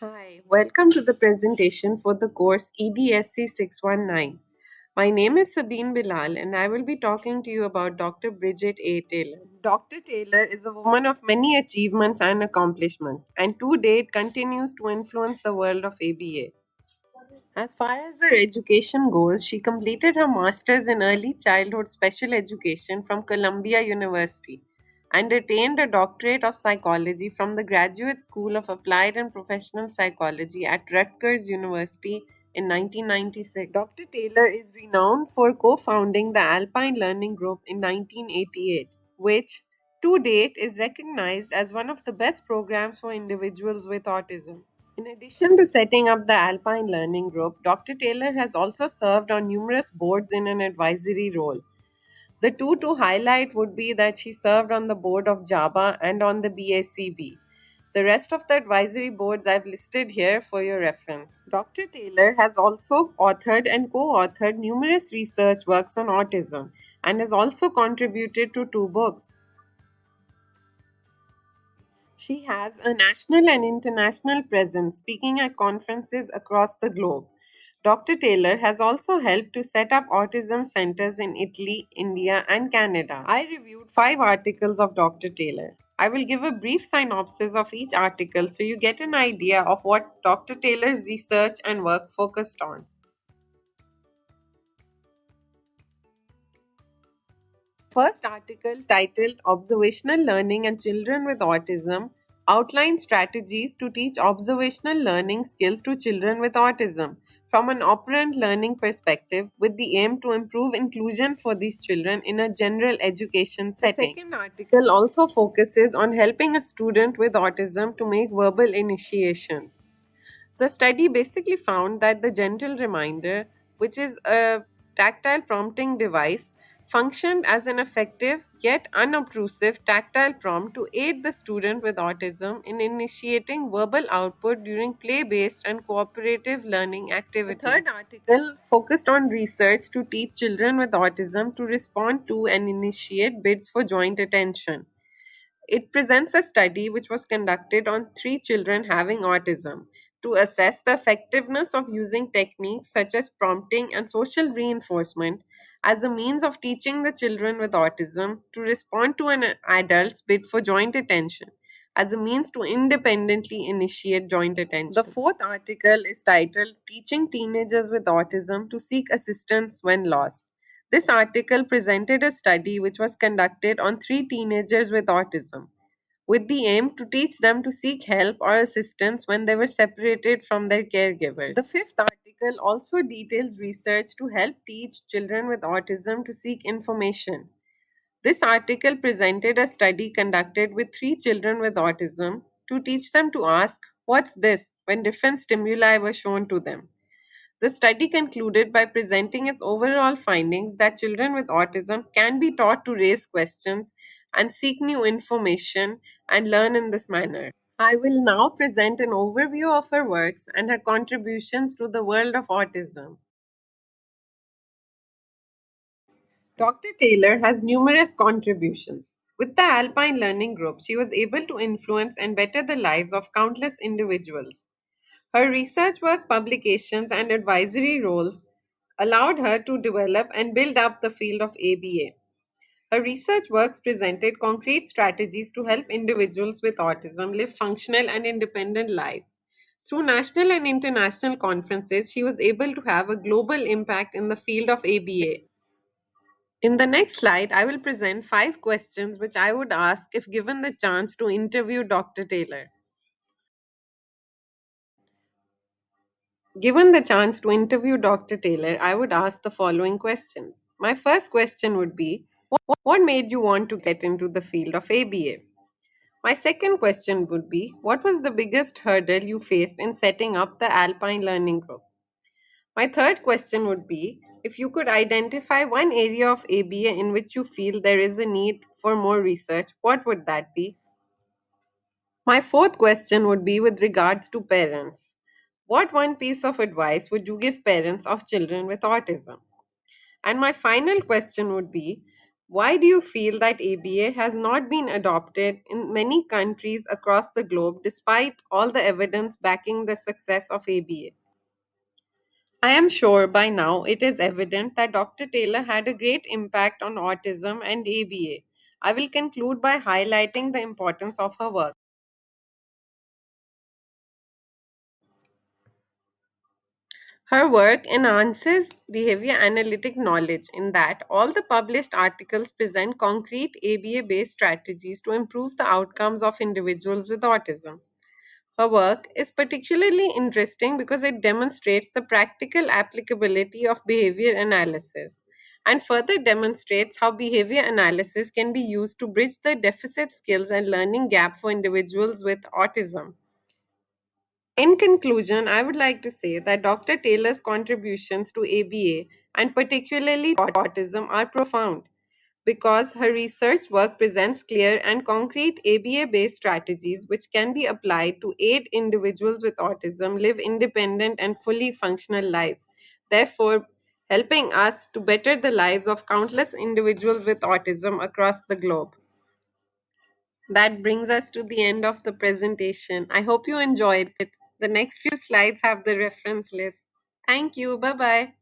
Hi, welcome to the presentation for the course EDSC 619. My name is Sabine Bilal and I will be talking to you about Dr. Bridget A. Taylor. Dr. Taylor is a woman of many achievements and accomplishments and to date continues to influence the world of ABA. As far as her education goes, she completed her master's in early childhood special education from Columbia University and attained a doctorate of psychology from the Graduate School of Applied and Professional Psychology at Rutgers University in 1996. Dr. Taylor is renowned for co founding the Alpine Learning Group in 1988, which to date is recognized as one of the best programs for individuals with autism. In addition to setting up the Alpine Learning Group, Dr. Taylor has also served on numerous boards in an advisory role. The two to highlight would be that she served on the board of JABA and on the BACB. The rest of the advisory boards I've listed here for your reference. Dr. Taylor has also authored and co authored numerous research works on autism and has also contributed to two books. She has a national and international presence, speaking at conferences across the globe. Dr. Taylor has also helped to set up autism centers in Italy, India, and Canada. I reviewed 5 articles of Dr. Taylor. I will give a brief synopsis of each article so you get an idea of what Dr. Taylor's research and work focused on. First article, titled Observational Learning and Children with Autism, outlines strategies to teach observational learning skills to children with autism from an operant learning perspective with the aim to improve inclusion for these children in a general education setting. The second article also focuses on helping a student with autism to make verbal initiations. The study basically found that the gentle reminder, which is a tactile prompting device, functioned as an effective yet unobtrusive tactile prompt to aid the student with autism in initiating verbal output during play based and cooperative learning activities. The third article focused on research to teach children with autism to respond to and initiate bids for joint attention. It presents a study which was conducted on 3 children having autism to assess the effectiveness of using techniques such as prompting and social reinforcement as a means of teaching the children with autism to respond to an adult's bid for joint attention as a means to independently initiate joint attention. The fourth article is titled Teaching Teenagers with Autism to Seek Assistance When Lost. This article presented a study which was conducted on 3 teenagers with autism, with the aim to teach them to seek help or assistance when they were separated from their caregivers. The fifth article also details research to help teach children with autism to seek information. This article presented a study conducted with 3 children with autism to teach them to ask, "What's this?" when different stimuli were shown to them. The study concluded by presenting its overall findings that children with autism can be taught to raise questions and seek new information and learn in this manner. I will now present an overview of her works and her contributions to the world of autism. Dr. Taylor has numerous contributions. With the Alpine Learning Group, she was able to influence and better the lives of countless individuals. Her research work, publications, and advisory roles allowed her to develop and build up the field of ABA. Her research works presented concrete strategies to help individuals with autism live functional and independent lives. Through national and international conferences, she was able to have a global impact in the field of ABA. In the next slide, I will present 5 questions which I would ask if given the chance to interview Dr. Taylor. Given the chance to interview Dr. Taylor, I would ask the following questions. My first question would be, what made you want to get into the field of ABA? My second question would be, what was the biggest hurdle you faced in setting up the Alpine Learning Group? My third question would be, if you could identify one area of ABA in which you feel there is a need for more research, what would that be? My fourth question would be with regards to parents. What one piece of advice would you give parents of children with autism? And my final question would be, Why do you feel that ABA has not been adopted in many countries across the globe despite all the evidence backing the success of ABA? I am sure by now it is evident that Dr. Taylor had a great impact on autism and ABA. I will conclude by highlighting the importance of her work. Her work enhances behavior analytic knowledge in that all the published articles present concrete ABA based strategies to improve the outcomes of individuals with autism. Her work is particularly interesting because it demonstrates the practical applicability of behavior analysis and further demonstrates how behavior analysis can be used to bridge the deficit skills and learning gap for individuals with autism. In conclusion, I would like to say that Dr. Taylor's contributions to ABA and particularly autism are profound because her research work presents clear and concrete ABA based strategies which can be applied to aid individuals with autism live independent and fully functional lives, therefore, helping us to better the lives of countless individuals with autism across the globe. That brings us to the end of the presentation. I hope you enjoyed it. The next few slides have the reference list. Thank you. Bye bye.